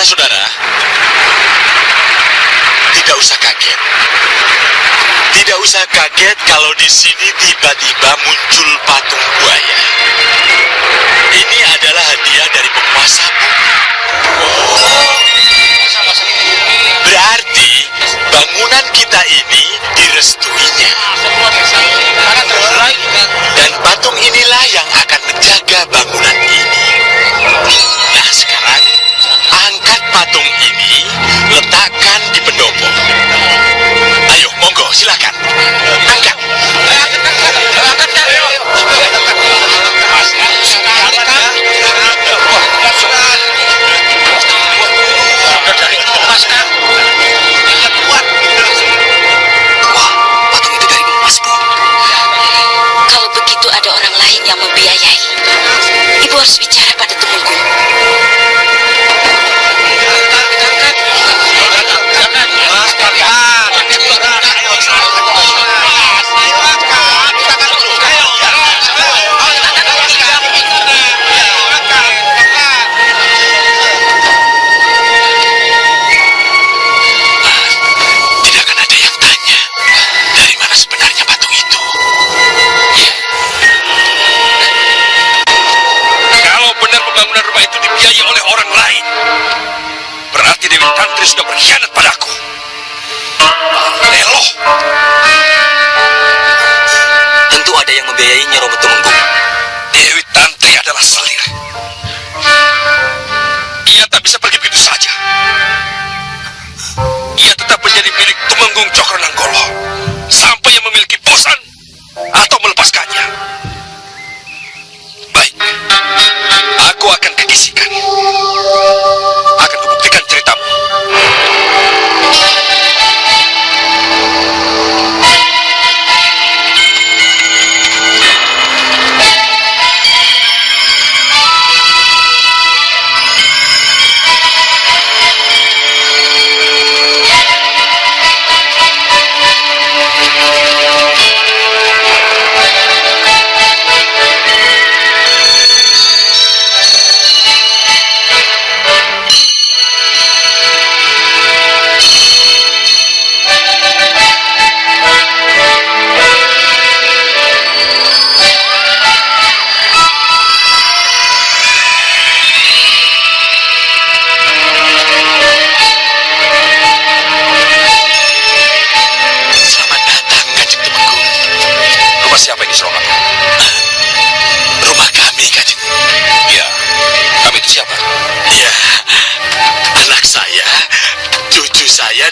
Saudara-saudara, tidak usah kaget. Tidak usah kaget kalau di sini tiba-tiba muncul patung buaya. Ini adalah hadiah dari penguasa bumi. Berarti bangunan kita ini direstuinya. Dan patung inilah yang akan menjaga bangunan ini. Nah, sekarang angkat patung ini, letakkan di pendopo. Ayo, monggo, silakan. Angkat. Wah, patung itu dari emas, Bu. Kalau begitu ada orang lain yang membiayai. Ibu harus bicara pada Tumenggung. Sudah berkhianat padaku. Lelo. Tentu ada yang membiayainya, Romo Tumenggung. Dewi Tantri adalah selir. Ia tak bisa pergi begitu saja. Ia tetap menjadi milik Tumenggung Cokronanggolo sampai ia memiliki bosan atau melepaskannya. Baik, aku akan kekisikan. Akan kubuktikan ceritamu.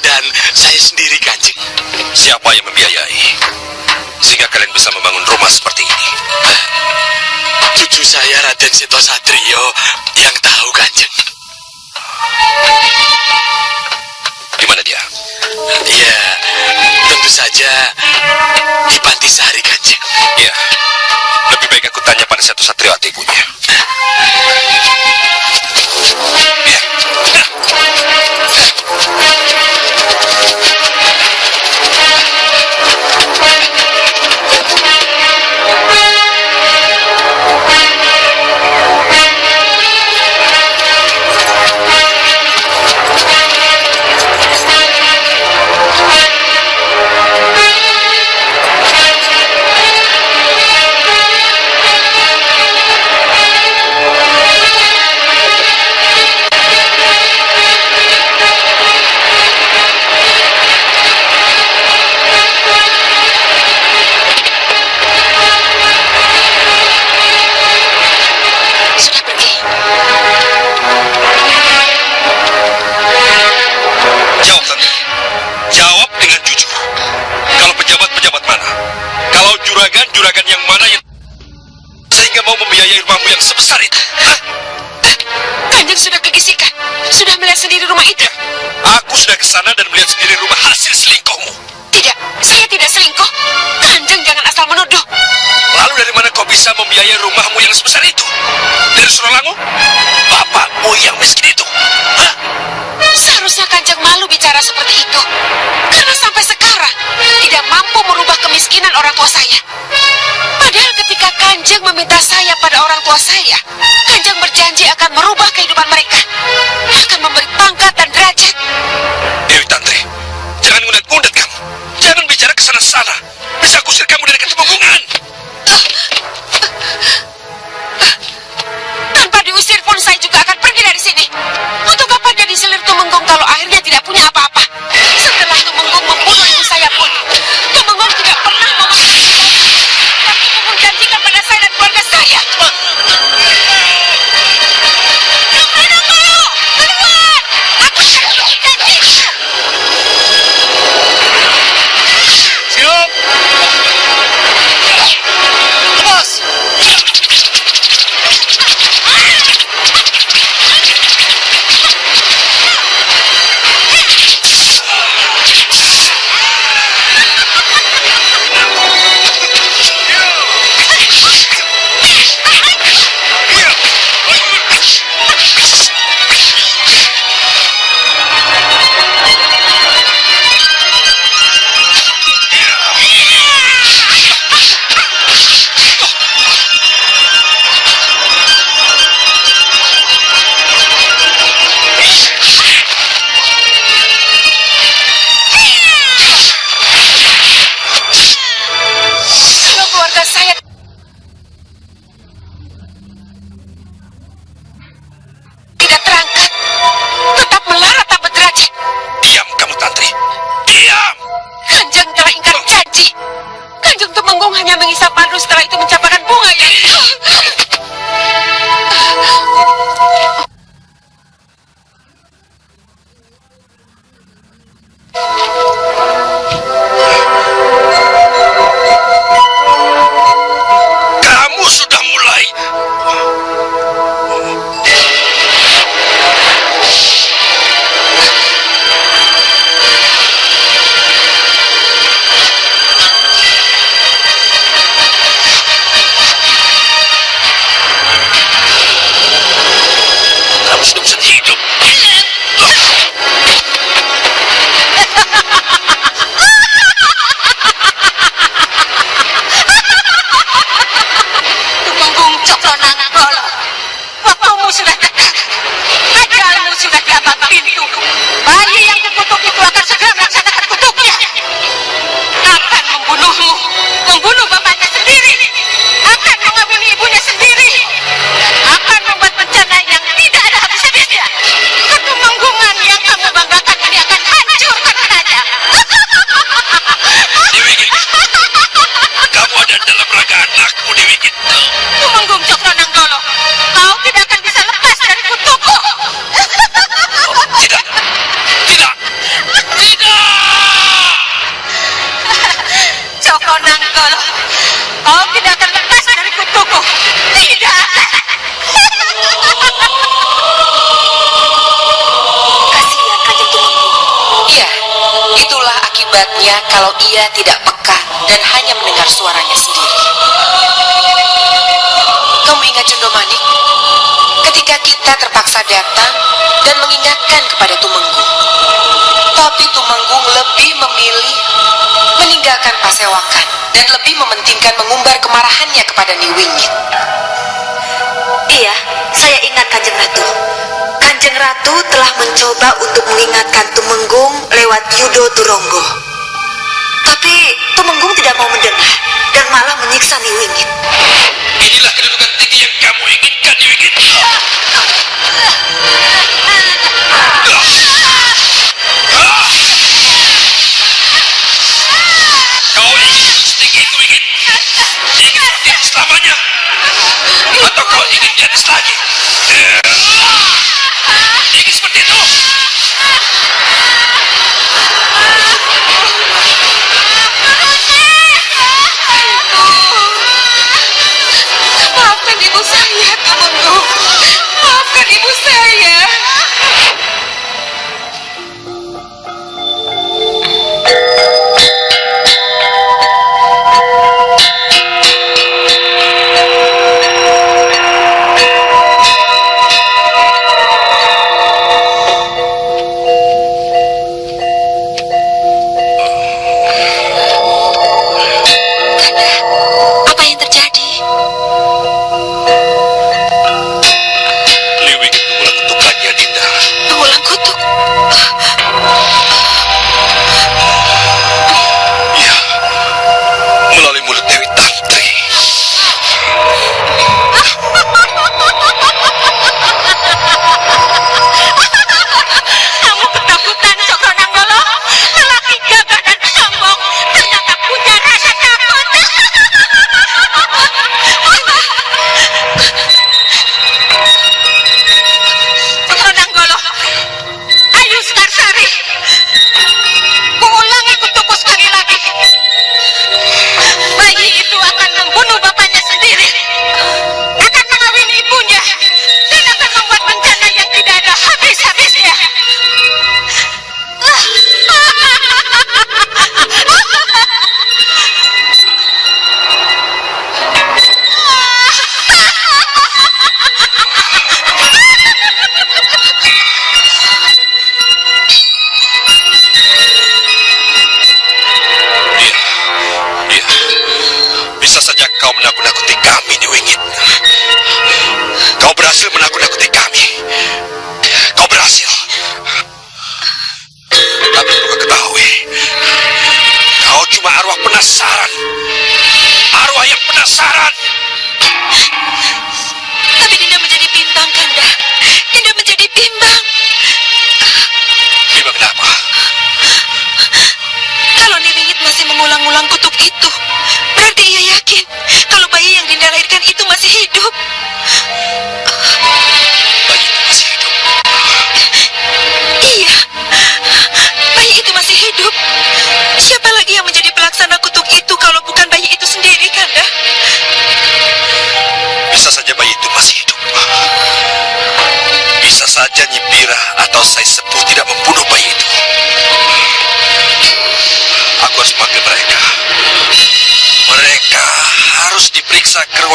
Dan saya sendiri, Kanjeng. Siapa yang membiayai sehingga kalian bisa membangun rumah seperti ini? Cucu saya, Raden Setosatrio, yang tahu, Kanjeng. Di mana dia? Ya, tentu saja di Pantisari, Kanjeng. Ya, lebih baik aku tanya pada Setosatrio atau ibunya. Ya. Juragan yang mana yang sehingga mau membiayai rumahmu yang sebesar itu? Kanjeng sudah kekisikan, sudah melihat sendiri rumah itu. Aku sudah ke sana dan melihat sendiri rumah hasil selingkuhmu. Tidak, saya tidak selingkuh. Kanjeng jangan asal menuduh. Lalu dari mana kau bisa membiayai rumahmu yang sebesar itu? Dari Surolango? Bapakmu yang miskin itu? Hah? Seharusnya Kanjeng malu bicara seperti itu. Karena sampai sekarang tidak mampu merubah kemiskinan orang tua saya. Padahal ketika Kanjeng meminta saya pada orang tua saya, Kanjeng berjanji akan merubah kehidupan mereka, akan memberi pangkat bisa Pandu setelah itu mencampakkan bunga ya? Kamu sudah mulai. Kamu sudah bisa hidup. Tumenggung Cokronanggolo, waktumu sudah dekat. Ajalmu sudah di abang pintu. Bayi yang kukutuk itu akan segera melaksanakan kutuknya. Akan membunuhmu, membunuh bapaknya sendiri, akan mengabuli ibunya sendiri, dan akan membuat bencana yang tidak ada habis-habisnya. Ketumenggungan yang kamu banggakan ini akan hancur karenanya. Dewi Git, kamu ada dalam raga anakmu, Dewi Git. Tumenggung Cokronanggolo, kau tidak akan bisa lepas dari kutukku. Tidak, tidak, tidak. Cokronanggolo, kau tidak akan lepas dari kutukku. Tidak akan. Kasihan Kanjeng Tumenggung. Iya, itulah akibatnya kalau ia tidak peka dan hanya mendengar suaranya sendiri. Kamu ingat Condomanik? Ketika kita terpaksa datang dan mengingatkan kepada Tumenggung. Tapi Tumenggung lebih memilih meninggalkan Pasewakan dan lebih mementingkan mengumbar kemarahannya kepada Niwingit. Iya, saya ingat Kanjeng Ratu. Kanjeng Ratu telah mencoba untuk mengingatkan Tumenggung lewat Yudo Turonggo. Tapi Tumenggung tidak mau mendengar dan malah menyiksa Niwingit. Inilah kedudukan tinggi yang kamu inginkan, Dewi Git. Kau ingin setinggi itu, Wigit? Ingin berdiri selamanya? Atau kau ingin jadi lagi? Ingin seperti itu? Maafkan ibu saya, Tumenggung. Maafkan ibu saya. Apa yang terjadi? Dewi Git mengulang kutukannya, Dinda. Mengulang kutuk. Ya, melalui mulut Dewi Tafti. Kamu ketakutan, Cokronanggolo? Lelaki gagah dan sombong ternyata punya rasa takut. Cokronanggolo, ayo Sekarsari. Kuulangi kutukku sekali lagi. Bayi itu akan membunuh bapaknya sendiri, akan mengawini ibunya, dan akan membuat bencana yang tidak ada habis-habisnya. Iya, iya. Bisa saja kau menakut-nakuti kami, Dewi Git. Kau berhasil menakut-nakuti kami. Kau berhasil. Tapi perlu kau ketahui, kau cuma arwah penasaran. Arwah yang penasaran. Tapi Dinda menjadi bimbang, Kanda. Dinda menjadi bimbang. Bimbang kenapa? Kalau Niwingit masih mengulang-ulang kutuk itu, berarti ia yakin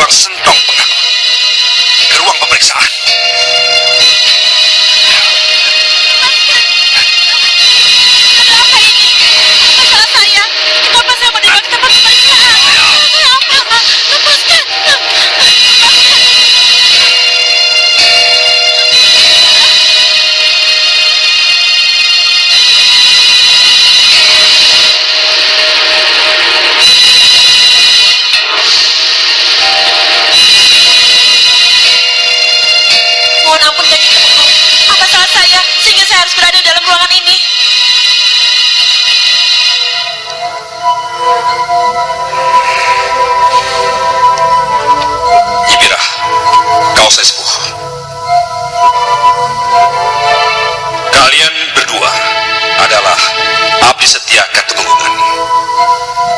Raton Sentong mengaku. Ke ruang pemeriksaan. Mohon ampun Kanjeng Ratu. Apa salah saya sehingga saya harus berada dalam ruangan ini? Nyibira, kau sesepuh. Kalian berdua adalah abdi setia Katumenggungan.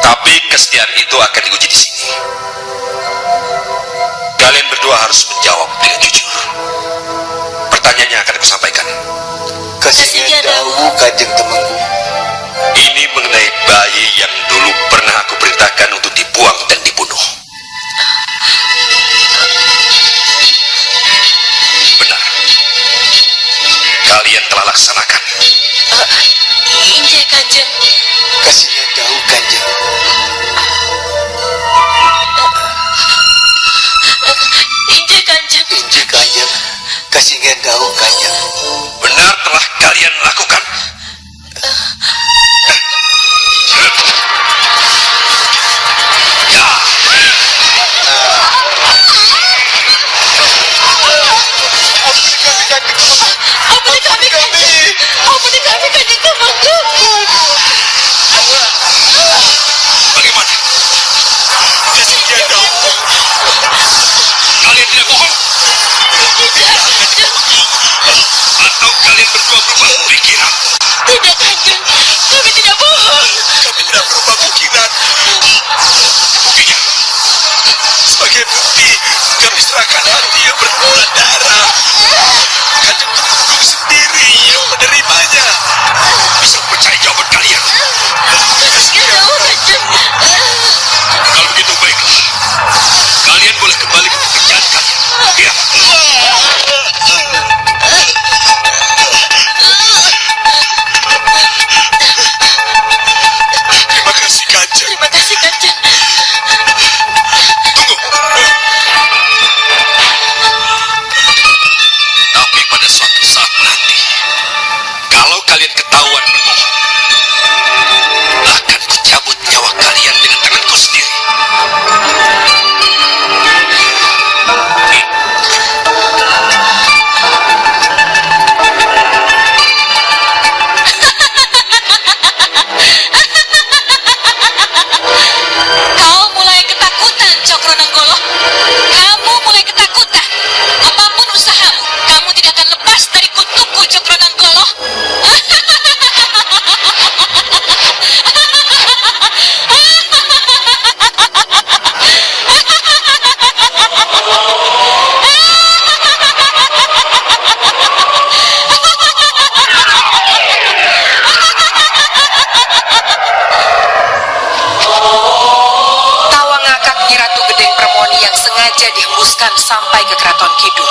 Tapi kesetiaan itu akan diuji di sini. Kalian berdua harus menjawab dengan jujur. Pertanyaannya akan aku sampaikan. Kasihnya Dawu Kanjeng Temenggung. Ini mengenai bayi yang dulu pernah aku perintahkan untuk dibuang dan dibunuh. Benar. Kalian telah laksanakan. Injih Kanjeng. Kasihnya Dawu Kanjeng. Injih Kanjeng. Injih Kanjeng. Kasihnya Dawu Kanjeng. Benar telah kalian lakukan. Ampuni kami Kanjeng. Ampuni kami Kanjeng Temenggung. Bagaimana? Kasihnya Dawu. Kalian tidak bohong? Atau kalian berdua berubah pikiran? Tidak Kanjeng. Kami tidak bohong. Kami tidak berubah pikiran. Buktinya, Sebagai bukti, kami serahkan hati yang berbulan darah. Kanjeng Temenggung sendiri yang menerimanya. bisa percaya jawaban kalian. Kasihnya Dawu Kanjeng. Kalau begitu baiklah. Kalian boleh kembali ke pekerjaan kalian. Ya. Terima kasih Kanjeng. Terima kasih Kanjeng. Tunggu. Tapi pada suatu saat nanti, kalau kalian ketahuan berbohong, akan kucabut nyawa kalian dengan tanganku sendiri. Kau mulai ketakutan, Cokronenggolo. Kamu mulai ketakutan. Apapun usahamu, kamu tidak akan lepas dari kutukku, Cokronenggolo. Tawa ngakak Nyi Ratu Gedeng Permoni yang sengaja dihembuskan sampai ke Keraton Kidul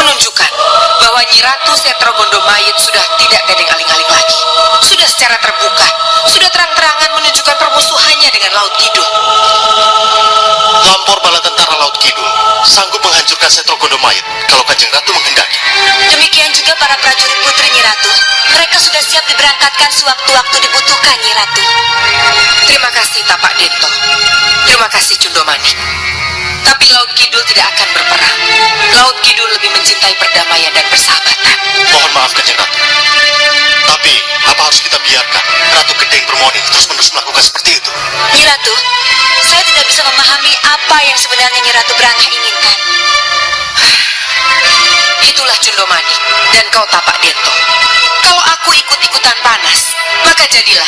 menunjukkan bahwa Nyi Ratu Setro Gondomayit sudah tidak gading aling-aling lagi. Sudah secara terbuka, sudah terang-terangan menunjukkan permusuhannya dengan Laut Kidul. Lampor bala tentara Laut Kidul sanggup menghancurkan Setro Gondomayit kalau Kanjeng Ratu menghendaki. Demikian juga para prajurit putri Nyi Ratu. Mereka sudah siap diberangkatkan sewaktu-waktu dibutuhkan, Nyi Ratu. Terima kasih Tapak Dento. Terima kasih Cundomanik. Tapi Laut Kidul tidak akan berperang. Laut Kidul lebih mencintai perdamaian dan persahabatan. Mohon maaf Kanjeng Ratu. Tapi apa harus kita biarkan Ratu Gedeng Permoni terus-menerus melakukan seperti itu? Nyi Ratu, saya tidak bisa memahami apa yang sebenarnya Nyi Ratu Brangah inginkan. Itulah Cundomanik dan kau Tapak Dento. Kalau aku ikut-ikutan panas, maka jadilah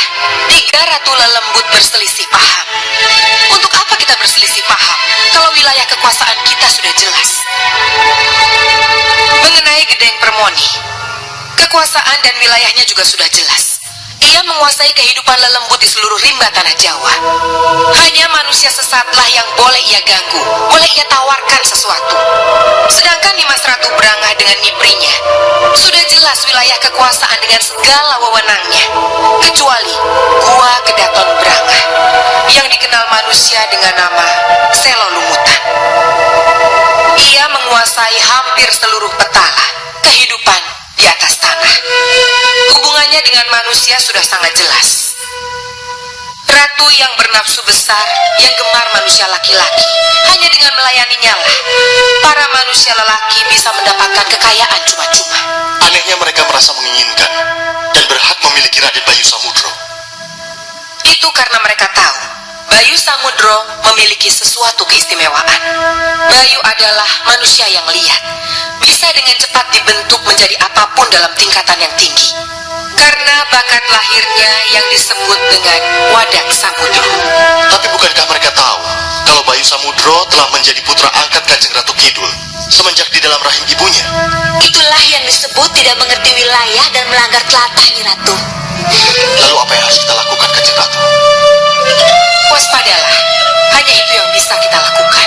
3 ratu lelembut berselisih paham. Untuk apa kita berselisih paham kalau wilayah kekuasaan kita sudah jelas? Mengenai Gedeng Permoni, kekuasaan dan wilayahnya juga sudah jelas. Ia menguasai kehidupan lelembut di seluruh rimba tanah Jawa. Hanya manusia sesatlah yang boleh ia ganggu, boleh ia tawarkan sesuatu. Sedangkan Nimas Ratu Brangah dengan Niprinya sudah jelas wilayah kekuasaan dengan segala wewenangnya, kecuali Gua Kedaton Brangah yang dikenal manusia dengan nama Selo Lumutan. Ia menguasai hampir seluruh petala kehidupan di atas tanah. Hubungannya dengan manusia sudah sangat jelas. Ratu yang bernafsu besar, yang gemar manusia laki-laki, hanya dengan melayaninya lah para manusia lelaki bisa mendapatkan kekayaan cuma-cuma. Anehnya mereka merasa menginginkan dan berhak memiliki Raden Bayu Samudro. Itu karena mereka tahu Bayu Samudro memiliki sesuatu keistimewaan. Bayu adalah manusia yang liat, bisa dengan cepat dibentuk menjadi apapun dalam tingkatan yang tinggi. Karena bakat lahirnya yang disebut dengan Wadak Samudro. Tapi bukankah mereka tahu kalau Bayu Samudro telah menjadi putra angkat Kanjeng Ratu Kidul semenjak di dalam rahim ibunya? Itulah yang disebut tidak mengerti wilayah dan melanggar tlatah, Nyi Ratu. Lalu apa yang harus kita lakukan, Kanjeng Ratu? Waspadalah, hanya itu yang bisa kita lakukan.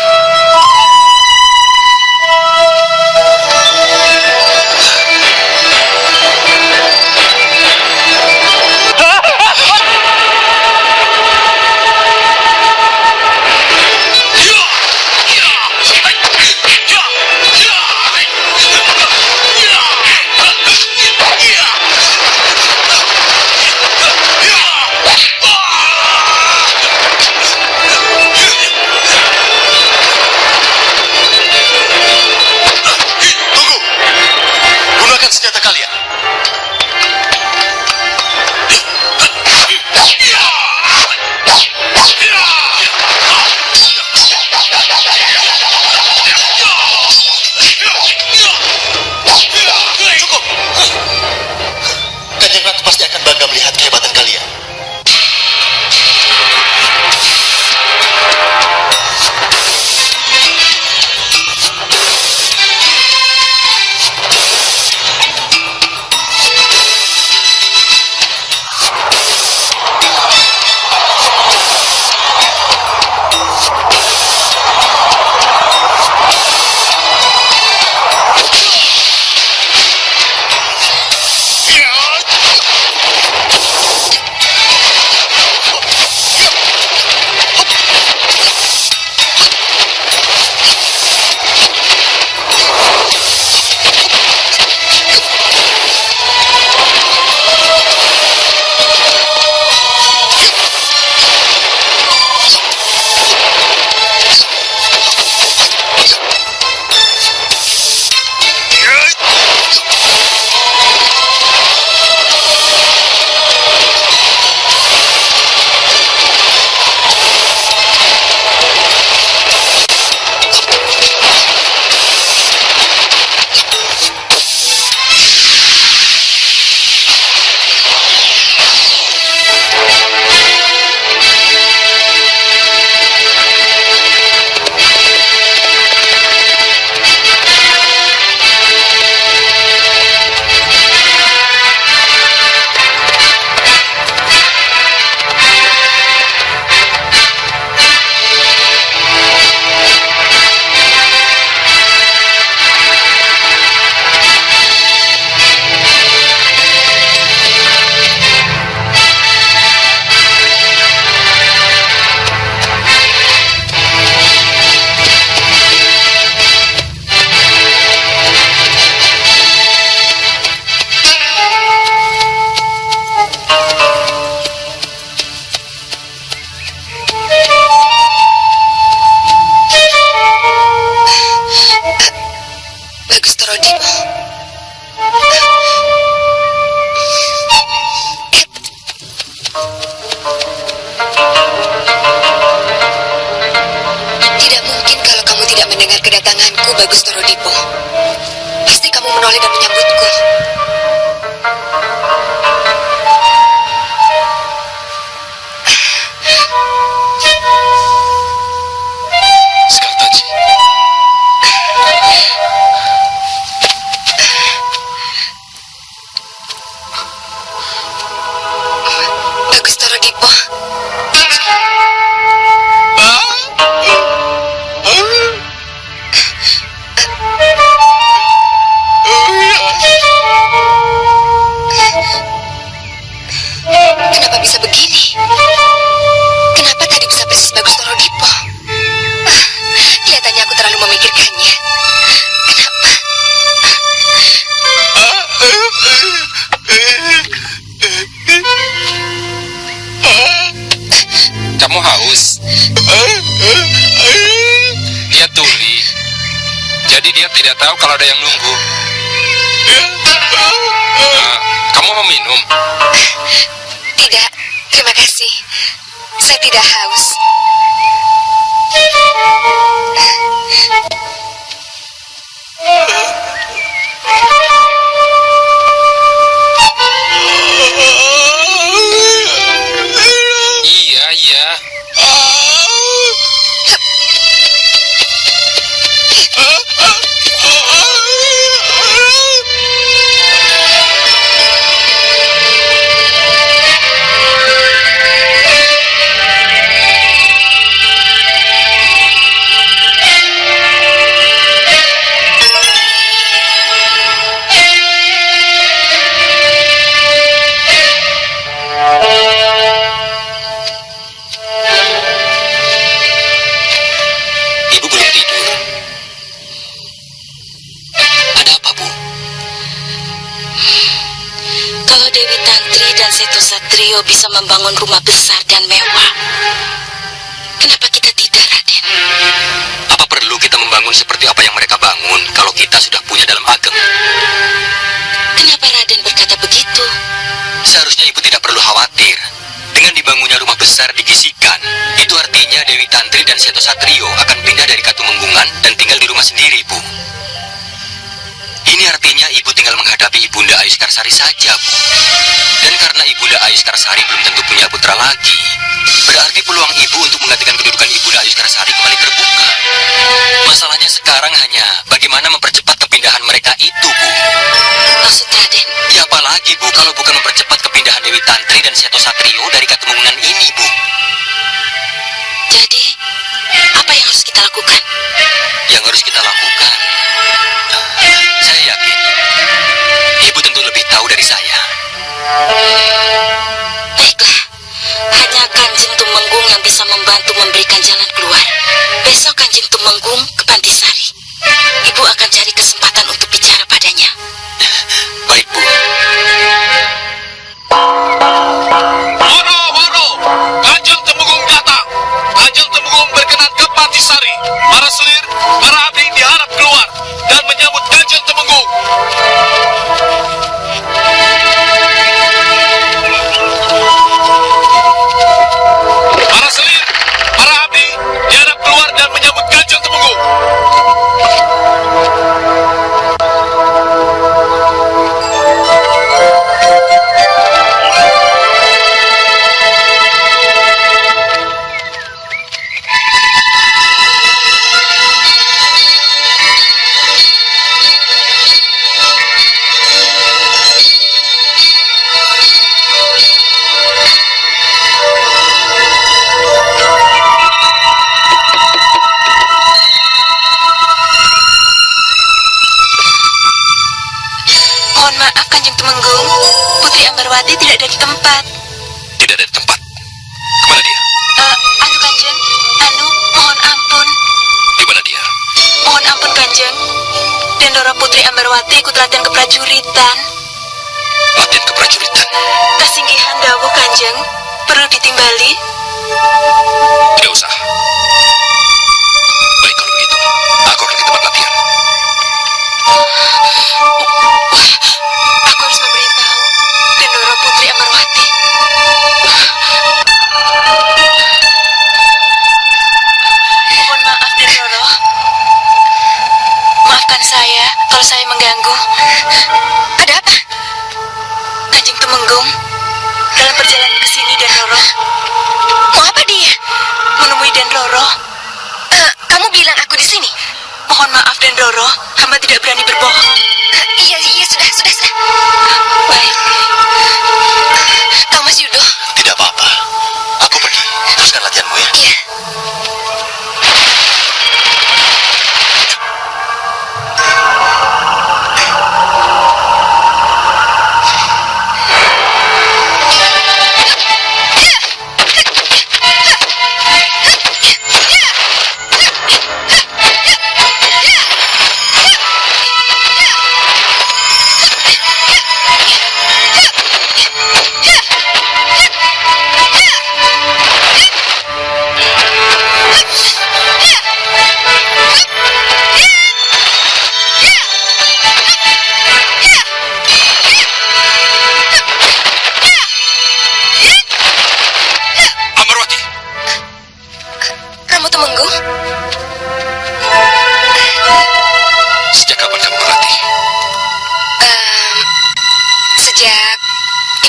Senjata kalian. Cukup. Kanjeng Ratu pasti akan bangga melihat kehebatan kalian. kedatanganku, Bagus Torodipo. Pasti kamu menoleh dan menyambutku. Sekartaji. Kenapa bisa begini? Kenapa tadi bisa persis bagus Toro Dipo? Kelihatannya aku terlalu memikirkannya. Kenapa? Kamu haus? Dia tuli. Jadi dia tidak tahu kalau ada yang nunggu. Kamu mau minum? Tidak, terima kasih. Saya tidak haus. Iya, iya. Ibu belum tidur. Ada apa, Bu? Kalau Dewi Tantri dan Seto Satrio bisa membangun rumah besar dan mewah, kenapa kita tidak, Raden? Apa perlu kita membangun seperti apa yang mereka bangun kalau kita sudah punya dalam ageng? Kenapa Raden berkata begitu? Seharusnya Ibu tidak perlu khawatir. Dengan dibangunnya rumah besar di Gisikan, itu artinya Dewi Tantri dan Seto Satrio akan pindah dari Katumenggungan dan tinggal di rumah sendiri, Bu. Ini artinya Ibu tinggal menghadapi Ibunda Ayuskarsari saja, Bu. Dan karena Ibunda Ayuskarsari belum tentu punya putra lagi, berarti peluang Ibu untuk menggantikan kedudukan Ibunda Ayuskarsari kembali terbuka. Masalahnya sekarang hanya bagaimana mempercepat kepindahan mereka itu, Bu. Maksud Raden? Ya apalagi, Bu, kalau bukan mempercepat kepindahan Dewi Tantri dan Seto Satrio dari Katumenggungan ini, Bu. Jadi, apa yang harus kita lakukan? Yang harus kita lakukan, saya yakin Ibu tentu lebih tahu dari saya. Baiklah, hanya Kanjeng Tumenggung yang bisa membantu memberikan jalan keluar. Besok Kanjeng Tumenggung ke Pantisari. Ibu akan cari kesempatan untuk bicara padanya. Baik, Bu. Woro, Kanjeng Tumenggung datang. Kanjeng Tumenggung berkenan ke Pantisari. Para selir, para abdi diharap keluar dan menyambut Kanjeng Tumenggung. Para selir, para abdi diharap keluar dan menyambut Kanjeng Tumenggung. Mohon maaf Kanjeng Tumenggung, Putri Ambarwati tidak ada di tempat. Tidak ada di tempat. Kemana dia? Anu Kanjeng, mohon ampun. Di mana dia? Mohon ampun Kanjeng. Dendoro Putri Ambarwati ikut latihan keprajuritan. Latihan keprajuritan. Kasinggihan dawuh Kanjeng, perlu ditimbali. Tidak usah. Baik kalau begitu, aku akan ke tempat latihan. Aku harus memberitahu Dendoro Putri Ambarwati. Mohon maaf Dendoro. Maafkan saya kalau saya mengganggu. Ada apa? Kanjeng Tumenggung, dalam perjalanan ke sini Dendoro Mau apa dia? menemui Dendoro. Kamu bilang aku di sini? Mohon maaf Dendoro, hamba tidak berani berbohong. Iya, sudah. Baik. Kau Mas Yudo? Tidak apa-apa. Aku pergi. Teruskan latihanmu ya. Iya.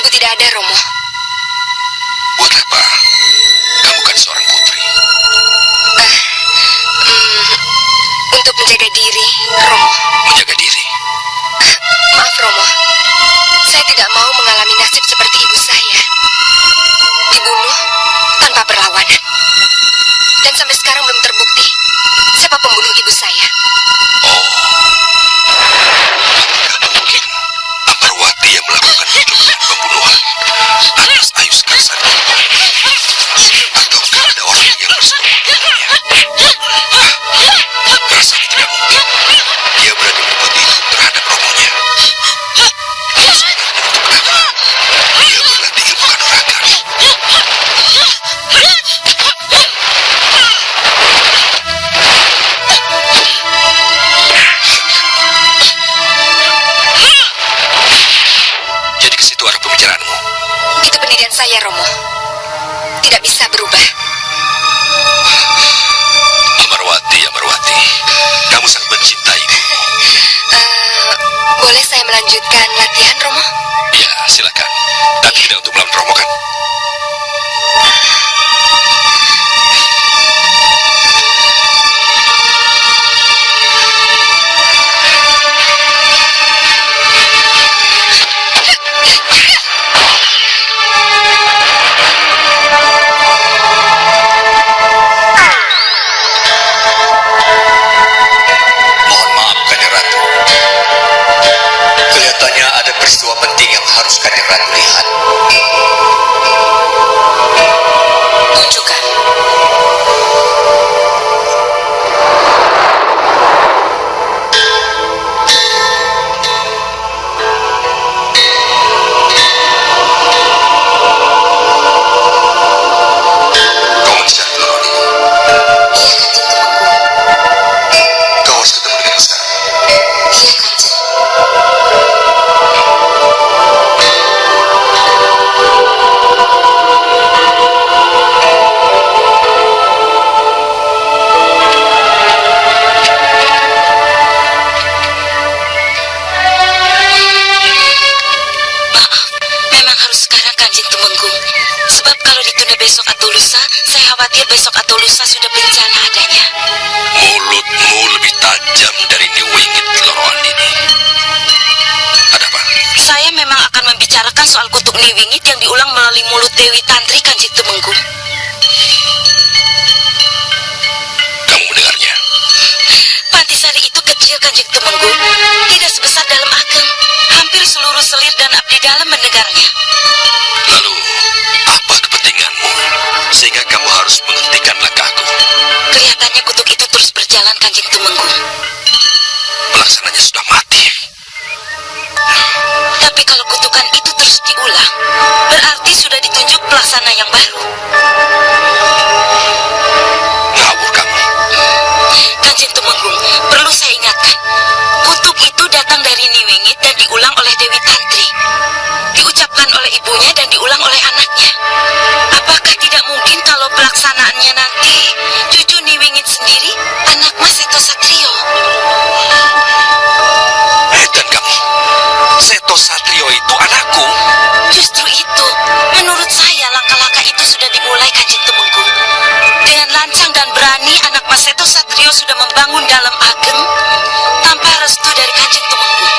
tidak ada, Romo. Buat apa? Kamu kan seorang putri. Untuk menjaga diri, Romo. Menjaga diri. Maaf, Romo. Saya tidak mau mengalami nasib seperti ibu saya. Dibunuh tanpa perlawanan. Dan sampai sekarang belum terbukti siapa pembunuh ibu saya. Mungkin Ambarwati yang melakukan pembunuhan atas Ayu Sekarsari. Ataukah ada orang yang bersekutu dengannya? Rasanya tidak mungkin dia berani berbuat itu terhadap romonya. Sebenarnya untuk apa? Dia berlatih ilmu kanuragan. Jadi ke situ arah pembicaraanmu. Itu pendirian saya, Romo. Tidak bisa berubah. Amarwati, kamu sangat mencintaiku. Boleh saya melanjutkan latihan, Romo? Ya, silakan. Tapi tidak untuk melawan Romo kan? Mohon maaf, Kanjeng Ratu. Kelihatannya ada peristiwa penting yang harus Kanjeng Ratu lihat. Tunjukkan. Kau mencari Loroni. Iya, Kanjeng Tumenggung. Kau harus ketemu dengan sekarang. Iya, Kanjeng. Memang harus sekarang, Kanjeng Tumenggung. Sebab kalau ditunda besok atau lusa, saya khawatir besok atau lusa sudah bencana adanya. Mulutmu lebih tajam dari Niwingit Loroni. Ada apa? Saya memang akan membicarakan soal kutuk Niwingit yang diulang melalui mulut Dewi Tantri, Kanjeng Tumenggung. Kamu mendengarnya? Pantisari itu kecil, Kanjeng Tumenggung. Tidak sebesar dalam ageng. Hampir seluruh selir dan abdi dalam mendengarnya. Lalu, apa kepentinganmu? Sehingga kamu harus menghentikan langkahku. Kelihatannya kutuk itu terus berjalan, Kanjeng Tumenggung. Pelaksananya sudah mati. Tapi kalau kutukan itu terus diulang, berarti sudah ditunjuk pelaksana yang baru. Ngawur kamu. Kanjeng Tumenggung, perlu saya ingatkan, kutuk itu datang dari Niwingit dan diulang oleh Dewi Tantri. Diucapkan oleh ibunya dan diulang oleh anaknya. Apakah tidak mungkin kalau pelaksanaannya nanti cucu Niwingit sendiri, anak Mas Seto Satrio? Dan kamu, Seto Satrio itu anakku. Justru itu, menurut saya langkah-langkah itu sudah dimulai, Kanjeng Tumenggung. Dengan lancang dan berani, anak Mas Seto Satrio sudah membangun dalam ageng tanpa restu dari Kanjeng Tumenggung.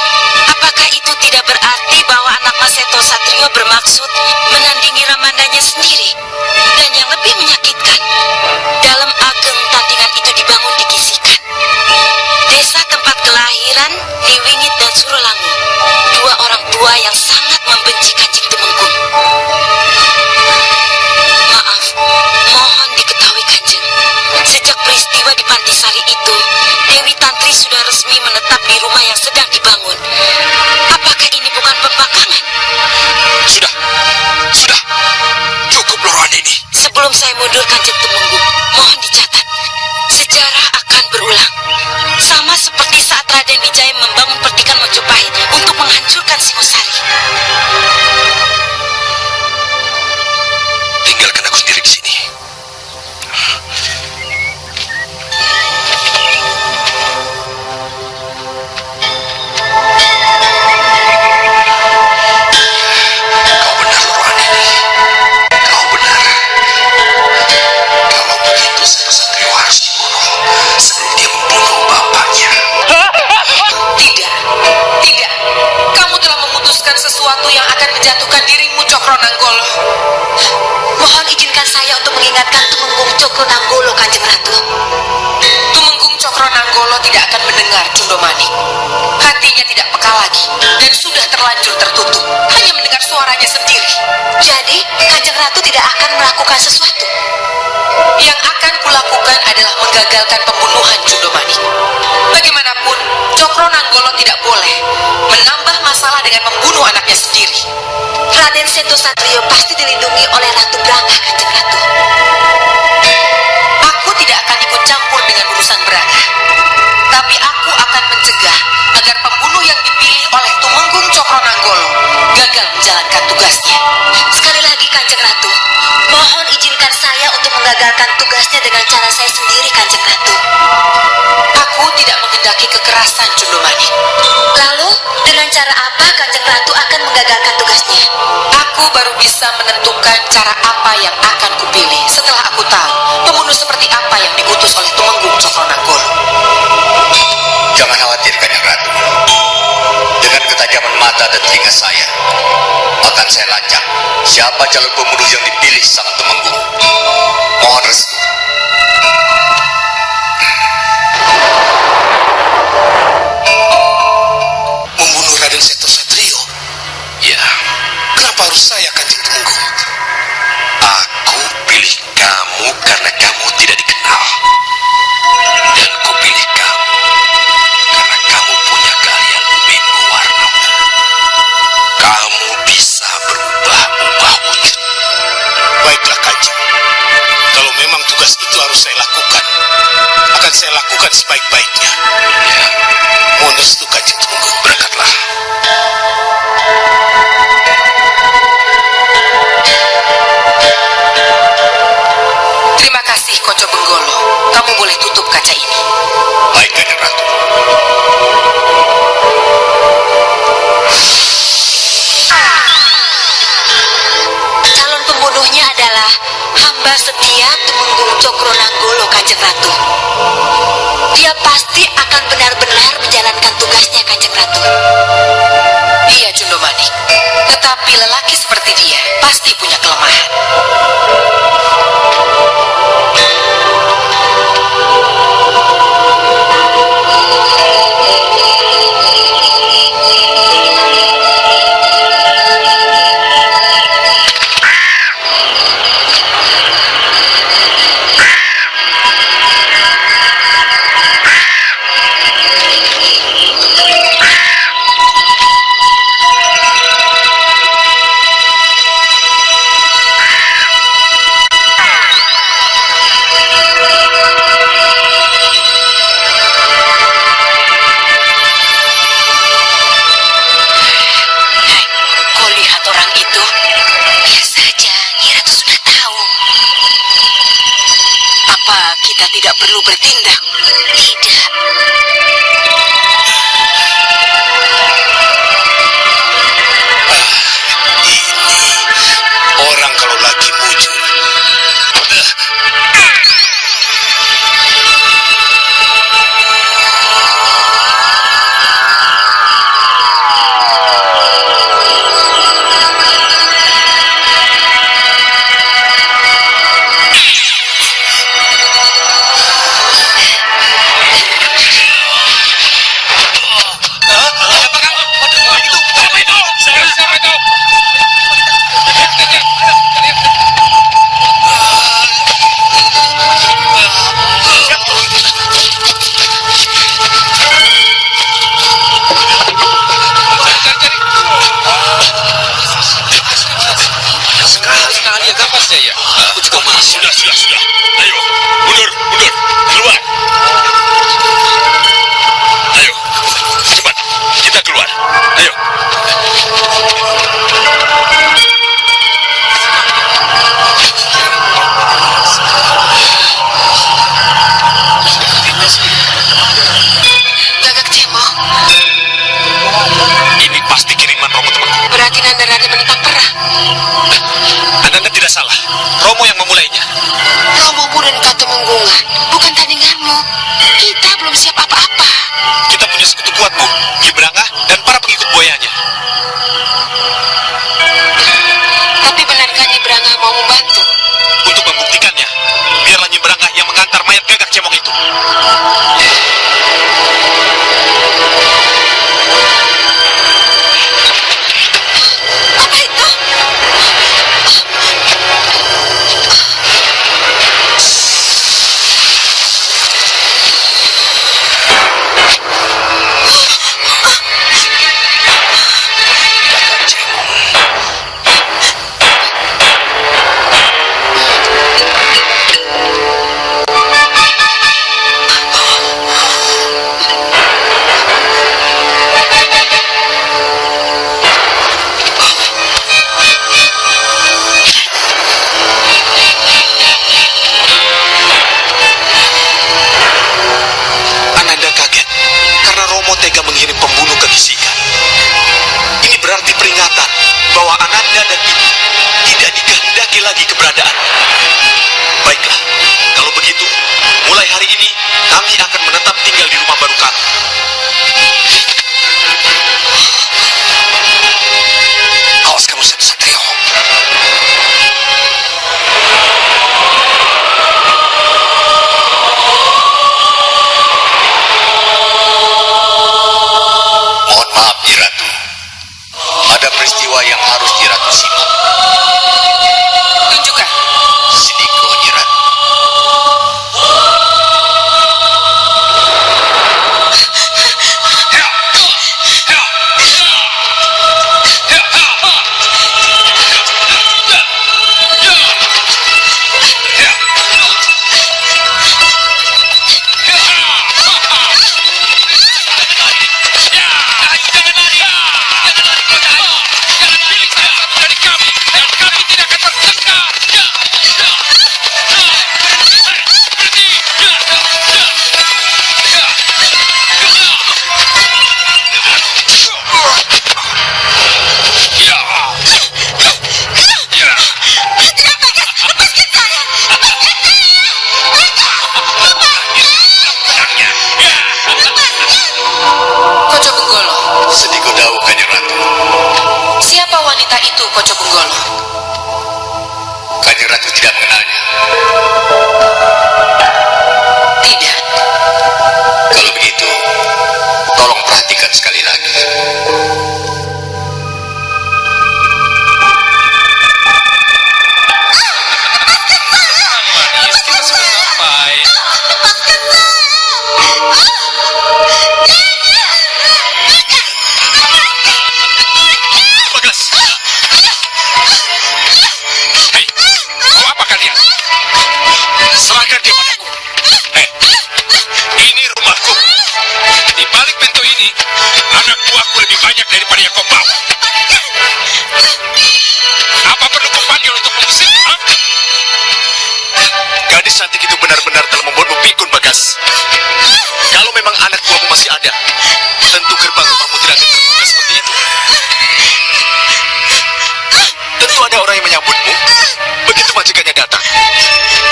Apakah itu tidak berarti bahwa anak Mas Seto Satrio bermaksud menandingi ramandanya sendiri? Dan yang lebih menyakitkan, dalam ageng tandingan itu dibangun di Kisikan, desa tempat kelahiran Niwingit dan Surolangu, dua orang tua yang sangat membenci Kanjeng Tumenggung. Maaf, mohon diketahui, Kanjeng, sejak peristiwa di Pantisari itu, Dewi Tantri sudah resmi menetap di rumah yang sedang dibangun. Apakah ini bukan pembangkangan? Sudah. Cukup Loroni ini. Sebelum saya mundur, Kanjeng Tumenggung, mohon dicatat, sejarah akan berulang. Sama seperti saat Raden Wijaya membangun pertikan Mojopahit untuk menghancurkan Singosari. Tinggalkan aku sendiri di sini. Kau Cokronanggolo. Mohon izinkan saya untuk mengingatkan Tumenggung Cokronanggolo, Kanjeng Ratu. Tumenggung Cokronanggolo tidak akan mendengar Cundomanik. Hatinya tidak peka lagi dan sudah terlanjur tertutup, hanya mendengar suaranya sendiri. Jadi, Kanjeng Ratu tidak akan melakukan sesuatu. Yang akan kulakukan adalah menggagalkan pembunuhan Cundomanik. Bagaimanapun, Cokronanggolo tidak boleh menambah masalah dengan membunuh anaknya sendiri. Raden Setosatrio pasti dilindungi oleh Ratu Brangah, Kanjeng Ratu. Aku tidak akan ikut campur dengan urusan Brangah. Tapi aku akan mencegah agar pembunuh yang dipilih oleh Tumenggung Cokronanggolo gagal menjalankan tugasnya. Sekali lagi, Kanjeng Ratu, mohon izinkan saya untuk menggagalkan tugasnya dengan cara saya sendiri, Kanjeng Ratu. Aku tidak menghendaki kekerasan, Cundomanik. Lalu, dengan cara apa Kanjeng Ratu akan menggagalkan tugasnya? Aku baru bisa menentukan cara apa yang akan kupilih setelah aku tahu pembunuh seperti apa yang diutus oleh Tumenggung Cokronanggolo. Jangan khawatir, Kanjeng Ratu. Dengan ketajaman mata dan telinga saya, akan saya lacak siapa calon pembunuh yang dipilih sang Tumenggung. Mohon restu. Membunuh Raden Setosatrio? Ya, Kenapa harus saya, Kanjeng Tumenggung? aku pilih kamu karena kamu tidak dikenal. Dan ku pilih kamu karena kamu punya keahlian Menggu Warna. Kamu bisa berubah-ubah wujud. Baiklah, Kanjeng. Kalau memang tugas itu harus saya lakukan, akan saya lakukan sebaik-baiknya. Ya, Mohon restu, Kanjeng Tumenggung. berangkatlah. Terima kasih, Koco Benggolo. Kamu boleh tutup kaca ini. Baik, Kanjeng Ratu. Calon pembunuhnya adalah hamba setia Tumenggung Cokronanggolo, Kanjeng Ratu. Dia pasti akan benar-benar menjalankan tugasnya, Kanjeng Ratu. Iya, Cundomanik. Tetapi lelaki seperti dia pasti punya kelemahan. Kau lihat orang itu? Lihat saja, Nyi Ratu sudah tahu. Apa kita tidak perlu bertindak? Tidak. Orang kalau lagi muncul. Sekali ya, kapas ya. Aku juga masuk. Sudah. Ayo, mundur, keluar. Ayo, cepat, kita keluar. Ayo. Gagak Cemo, Ini pasti kiriman Romo temanku. berarti Nanda Raden menentang perang. Anda tidak salah. Romo yang memulainya. Romomu dan Katumenggungan bukan tandinganmu. Kita belum siap apa-apa. Kita punya sekutu kuat, Bu. Ki Brangah dan para pengikut buayanya. membantu. Untuk membuktikannya, biarlah Nyebrangah yang mengantar mayat Gagak Cemong itu. Apa itu? Ananda kaget karena Romo tega mengirim pembunuh ke Kisikan. Ini berarti peringatan bahwa Ananda dan Ibu tidak dikehendaki lagi keberadaannya. Baiklah, kalau begitu, mulai hari ini kami akan menetap tinggal di rumah baru kami. Awas kamu, Seto Satrio. Mohon maaf, Nyi Ratu. Ada peristiwa yang harus Nyi Ratu simak. Tunjukkan. Sidiko, Nyi Ratu. Koco Benggolo. Sidiko Dawu, Kanjeng Ratu. Siapa wanita itu, Koco Benggolo? Kanjeng Ratu tidak mengenalnya. Tidak. Kalau begitu, tolong perhatikan sekali lagi. Bagas! Hei, mau apa kalian? Serahkan dia padaku. Ini rumahku. Di balik pintu ini, anak buahku lebih banyak daripada yang kau bawa. Apa perlu kau panggil untuk mengusir? Ha? Gadis cantik itu benar-benar telah membuatmu pikun, Bagas. Kalau memang anak buahmu masih ada, tentu gerbang rumahmu tidak akan terbuka seperti itu. Tentu ada orang yang menyambutmu begitu majikannya datang.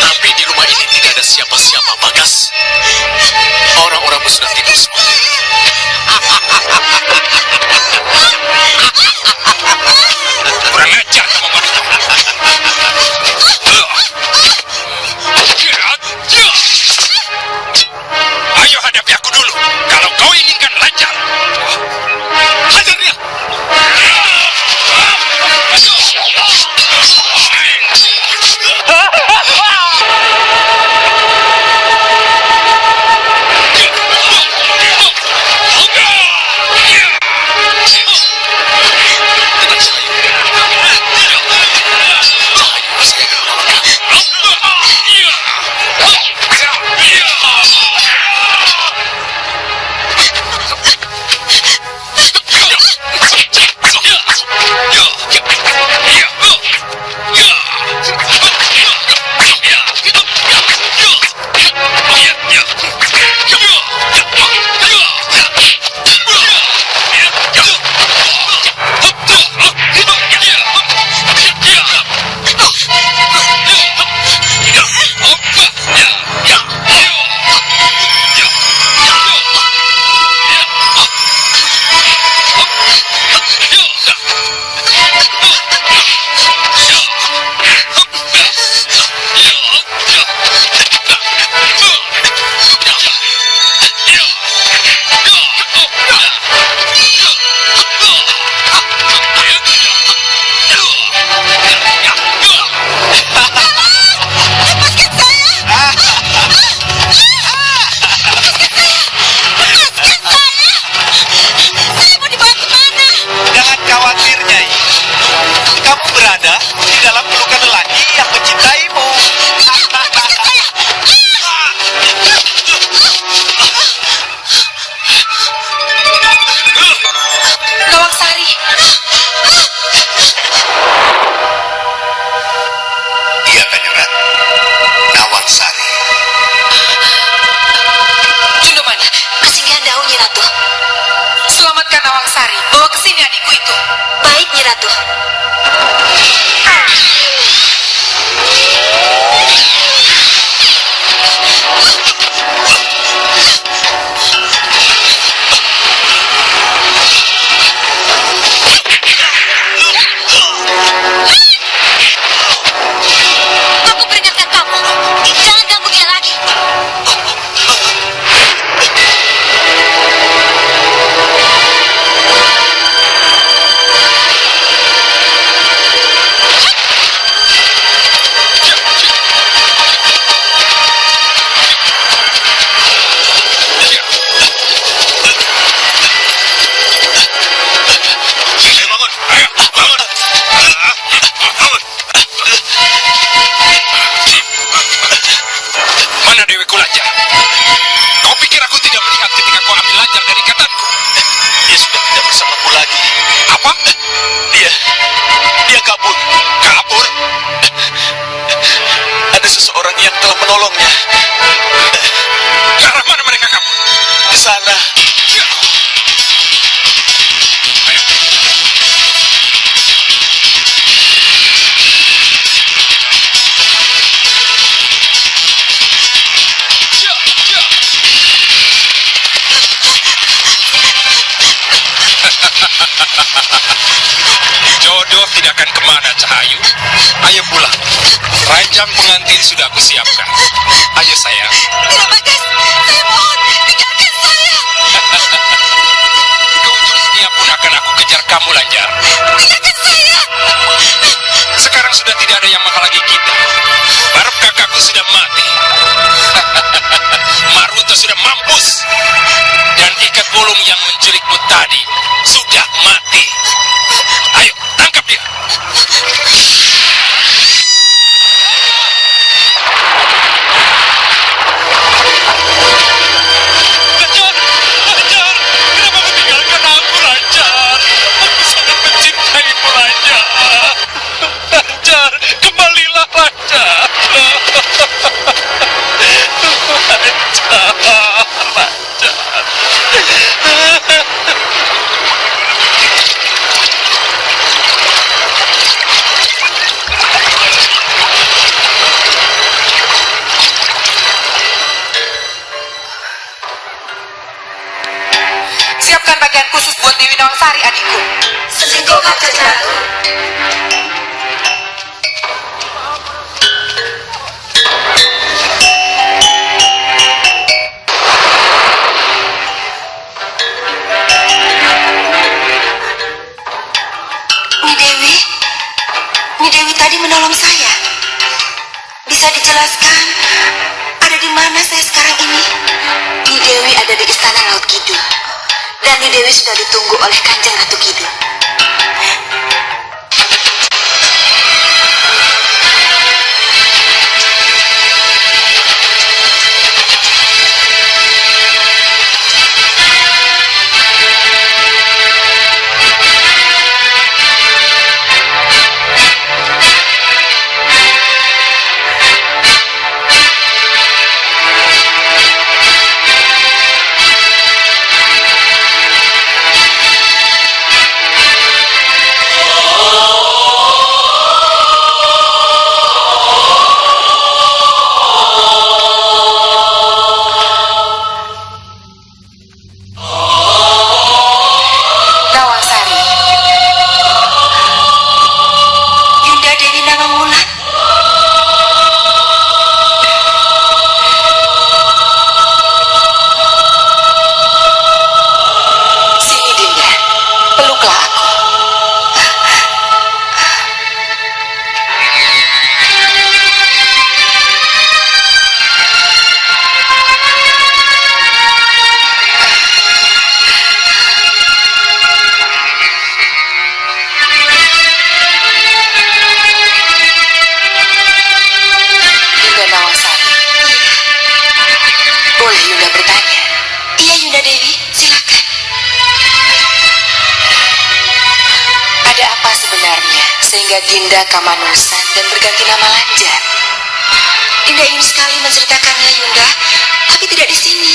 Tapi di rumah ini tidak ada siapa-siapa, Bagas. Orang-orangmu sudah tidur semua. Kurang ajar kamu, Maruto. Ayo hadapi aku dulu. Kalau kau inginkan lancar, hajar dia. Yeah! Nawasari, bawa ke sini adikku itu. Baik, Nyi Ratu. Aku peringatkan kamu, jangan ganggu dia lagi. Mana Dewi Kulajar? Kau pikir aku tidak melihat ketika kau ambil Lanjar dari ikatanku? Dia sudah tidak bersamaku lagi. Apa? Dia kabur. Kabur? Ada seseorang yang telah menolongnya. Ke arah mana mereka kabur? Di sana. Jodoh tidak akan kemana, Cahayu. Ayo pulang. Ranjang pengantin sudah aku siapkan. Ayo sayang. Tidak, Bagas. Saya mohon, tinggalkan saya. Ke ujung dunia pun akan aku kejar kamu, Lanjar. Tinggalkan saya. Sekarang sudah tidak ada yang menghalangi kita. Barep kakakku sudah mati. Maruta sudah mampus. Dan ikat Wulung yang menculikmu tadi sudah mati. Ayo, tangkap dia. Lanjar! Lanjar! Kenapa kau tinggalkan aku, Lanjar? Aku sangat mencintaimu, Lanjar. Lanjar, kembalilah, Lanjar. Siapkan bagian khusus buat Dewi Nawasari adikku. Sesingkokah Kanjeng Ratu? Nyi Dewi tadi menolong saya. Bisa dijelaskan ada di mana saya sekarang ini? Nyi Dewi ada di Istana Laut Kidul. Dan Nyi Dewi sudah ditunggu oleh Kanjeng Ratu Kidul. Nawasari, Yunda Dewi Nawangwulan. sini Dinda, peluklah aku. Dinda Nawasari, boleh Yunda bertanya? Iya Yunda Dewi, silakan. Ada apa sebenarnya sehingga Dinda kamanusan dan berganti nama Lanjar? Dinda ingin sekali menceritakannya Yunda, tapi tidak di sini.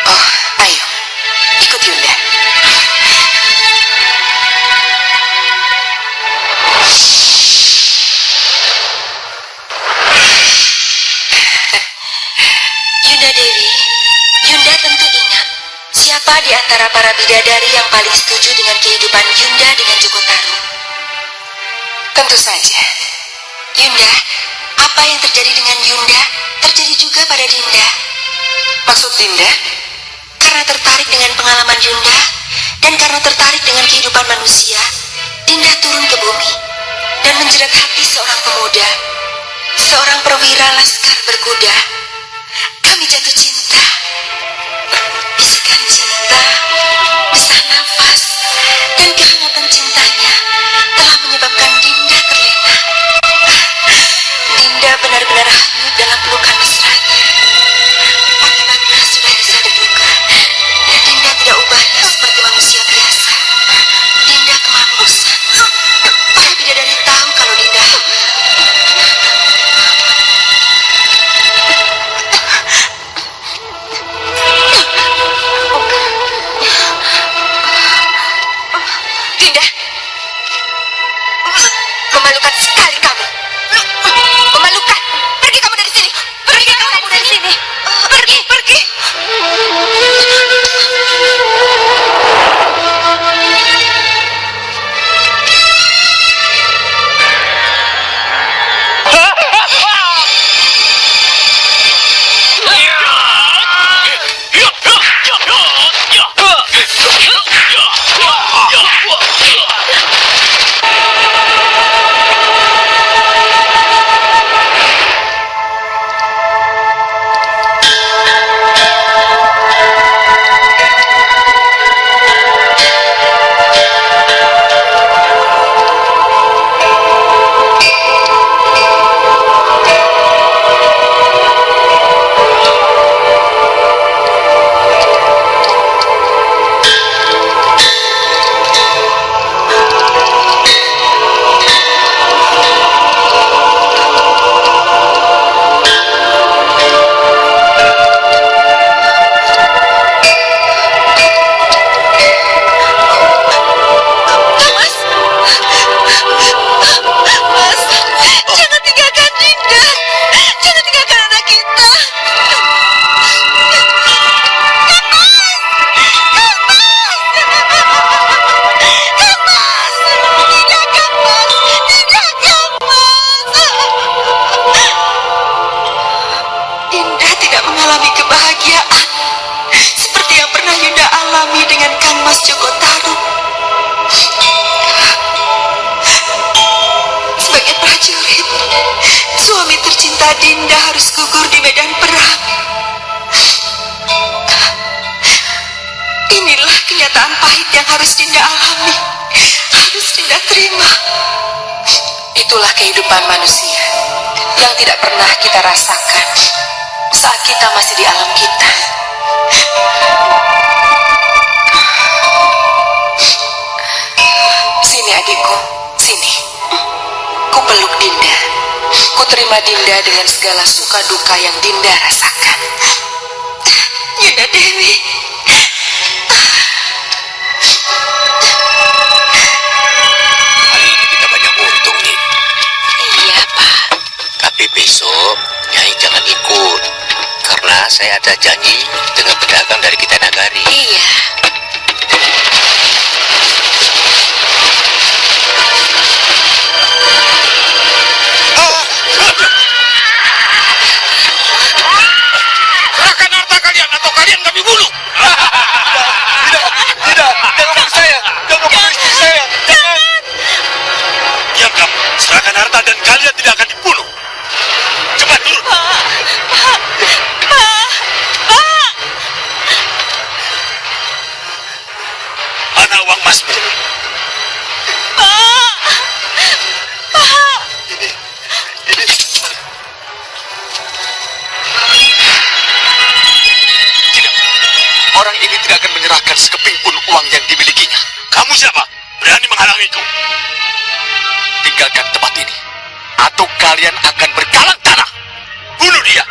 Oh, ayo, Ikut Yunda. Yunda Dewi, Yunda tentu ingat siapa di antara para bidadari yang paling setuju dengan kehidupan Yunda dengan Joko Tarub. Tentu saja. Yunda, apa yang terjadi dengan Yunda terjadi juga pada Dinda. Maksud Dinda? Karena tertarik dengan pengalaman Yunda dan karena tertarik dengan kehidupan manusia, Dinda turun ke bumi dan menjerat hati seorang pemuda, seorang perwira laskar berkuda. Kami jatuh cinta. Bisikan cinta, desah nafas, dan kehangatan cintanya telah menyebabkan Dinda terlena. Dinda benar-benar hanyut dalam pelukan mesranya. Akibatnya sudah bisa diduga, Dinda tidak ubahnya seperti manusia biasa. Dinda kemanusan. Para bidadari tahu kalau Dinda hamil. Dinda, memalukan sekali kamu. Memalukan. Pergi kamu dari sini. Pergi kamu dari sini. Pergi, pergi. Dinda harus gugur di medan perang. Inilah kenyataan pahit yang harus Dinda alami, harus Dinda terima. Itulah kehidupan manusia yang tidak pernah kita rasakan saat kita masih di alam kita. Sini adikku, sini. Ku peluk Dinda. Ku terima Dinda dengan segala suka duka yang Dinda rasakan. Yunda Dewi. Hari ini kita banyak untung nih. Iya, Pak. Tapi besok Nyai jangan ikut. Karena saya ada janji dengan pedagang dari kita Nagari. Iya. Serahkan harta kalian atau kalian kami bunuh. Tidak, jangan bunuh saya. Jangan bunuh istri saya. Jangan. Diam kamu, serahkan harta dan kalian tidak akan dibunuh. Cepat turun. Mana uang emasmu? Tidak. Orang ini tidak akan menyerahkan sekeping pun uang yang dimilikinya. Kamu siapa? Berani menghalangiku? Tinggalkan tempat ini, atau kalian akan berkalang tanah. Bunuh dia.